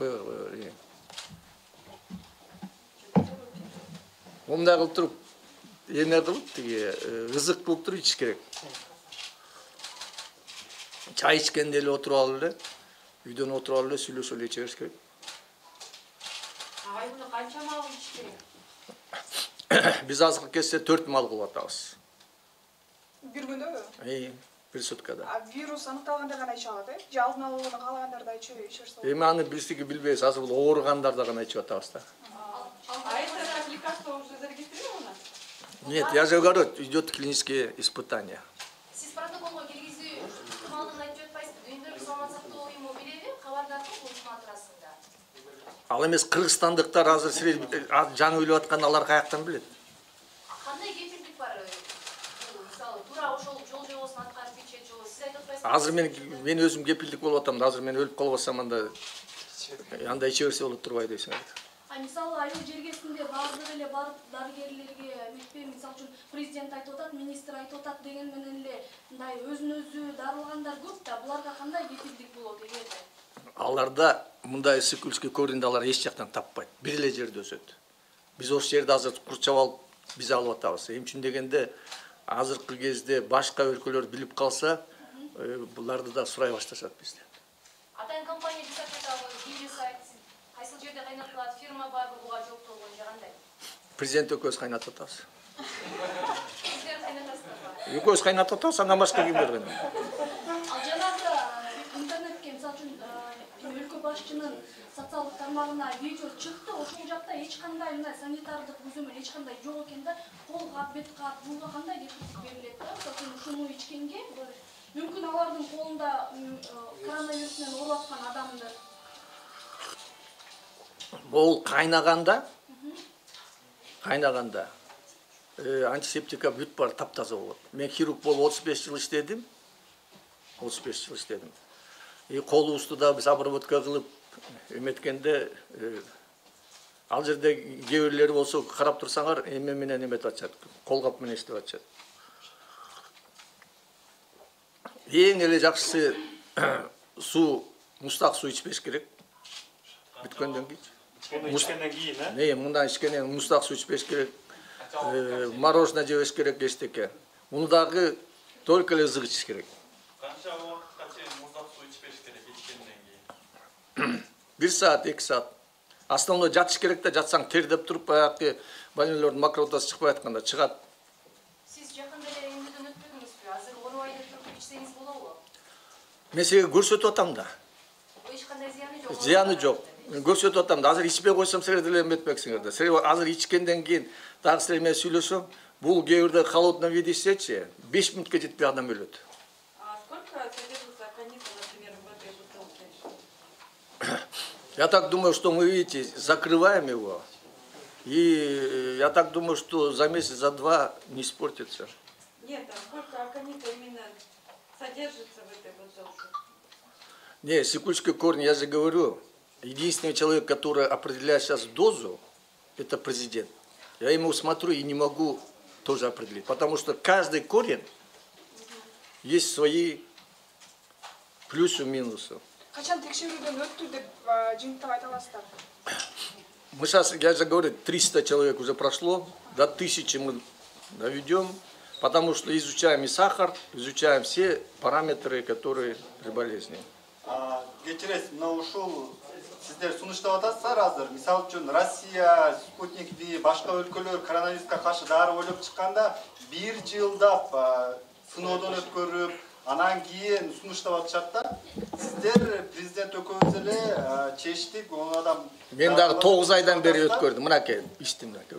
Koy. Мындай кылып туруп, эме кылып, ызык кылып туруп ичиш керек. Чай ичкенде эле отуруп алып эле, үйдөн отуруп алып эле сүйлөшүп эле иче бериш керек. Айына канча мал ичиш керек? Биз азыркы кезде 4 мал кылып атабыз. Бир күндө? Bir sutkada. Virus аныкталганда гана ичип алат, же алдын алууну каалагандарда ичерсиз? Эми аны бирсиги билбейбиз, азыр бул ооругандарда гана ичип атабыз да. А это лекарство уже зарегистрировано? Нет, я же говорю, идет клинические испытания. Siz protokolga kirgizүү кымалдын айтып жатпайсызбы? Дүйнөлүк саламат сактоо уюму билеби, кабардарлык улуттун атырасында. Ал эмес кыргызстандыктар азыр жаңы өлүп аткан алар каяктан билет? Кандай кепилдик бар? Мисалы, туура ошол жол жобосун аткарып ичет жолу. Сиз айтып атпайсызбы? Азыр мен өзүм кепилдик болуп атам да, азыр мен өлүп калбасам анда иче берсе болот турбайбы дейсиң. Мисалы, айыл жергесинде баардык эле барып дарыгерлерге эметпей, мисалы үчүн президент айтып атат, министр айтып атат деген менен эле мындай өзүн-өзү дарылагандар көп да, буларга кандай кепилдик болот эгерде? Аларда мындай сыкылышкы көрүндү алар эч жактан таппайт. Бир эле жерде өсөт. Биз ошол жерде азыр курчап алып биз алып атабыз. Эмне үчүн дегенде азыркы кезде башка өлкөлөр билип калса, буларды да сурай башташат бизден. Атайын компания жасап видео сайт, кайсыл жерде кайнатылат, фирма барбы буга жоктолгон же кандай? Президент экөөбүз кайнатып атабыз. Сиздер кайнатасыздарбы? Экөөбүз кайнатып атабыз, андан башка ким берген? Ал жанагы интернетке, мисалы үчүн өлкө башчынын социалдык тармагына видео чыкты, ошол жакта эч кандай мындай санитардык көзөмөл эч кандай жок экен да, кол кап, бет кап, буга кандай кепилдик берилет да? Мисалы үчүн ушуну ичкенге, мүмкүн алардын колунда коронавирус менен ооруп аткан адамдар. Бул кайнаганда антисептика бүт бар, таптаза болот. Мен хирург болуп 35 жыл иштедим. 35 жыл иштедим. Колубузду да биз обработка кылып эметкенде ал жерде кээ бирлери болсо карап турсаңар эме менен эметип атышат. Колгап менен иштеп атышат. Эң эле жакшысы суу, мустак суу ичпеш керек. Бүткөндөн кийин. Ичкенден кийин, мындан ичкенден мустак суу ичпеш керек. Мороженое жебеш керек эчтеке. Муну дагы только эле ызык ичиш керек. Канча убакытка чейин муздак суу ичпеш керек ичкенден кийин? 1 саат, 2 саат. Основной жатыш керек да, жатсаң тердеп туруп, баягы больнолордун мокротасы чыкпай атканда чыгат. Сиз жакында эле эмнеден өтпөдүңүзбү? Азыр оорубай деп туруп ичсеңиз болобу? Мен сизге көрсөтүп атам да. Эч кандай зыяны жок. Зыяны жок. Мен көрсөтүп атам да. Азыр ичпей койсом силер деле эметпексиңер да. Силер азыр ичкенден кийин дагы силер менен сүйлөшөм. Бул кээ бирде холодный виде ичсечи, 5 минутка жетпей адам өлөт. А сколько содержится коньяка, например, в этой бутылке? Я так думаю, что мы, видите, закрываем его. И я так думаю, что за месяц, за 2 не испортится. Нет, а сколько коньяка именно содержится в этой бутылке? Не, секундочку, корни, я же говорю, единственный человек, который определяет сейчас дозу, это президент. Я ему смотрю и не могу тоже определить, потому что каждый корень есть свои плюсы и минусы. Качан текшерүүдөн өттү деп жыйынтык айта аласыздар? Мы сейчас, я же говорю, 300 человек уже прошло, до 1000 мы доведем, потому что изучаем и сахар, изучаем все параметры, которые при болезни. Кечиресиз, мына ушул сиздер сунуштап атасыздар азыр. Мисалы үчүн Россия, Спутник V, башка өлкөлөр коронавируска каршы дары ойлоп чыкканда 1 жылдап сыноодон өткөрүп, анан кийин сунуштап атышат да. Сиздер президент экөөбүз эле чечтик, оны адам Мен дагы 9 айдан бери өткөрдүм. Мынакей, иштим мынакей.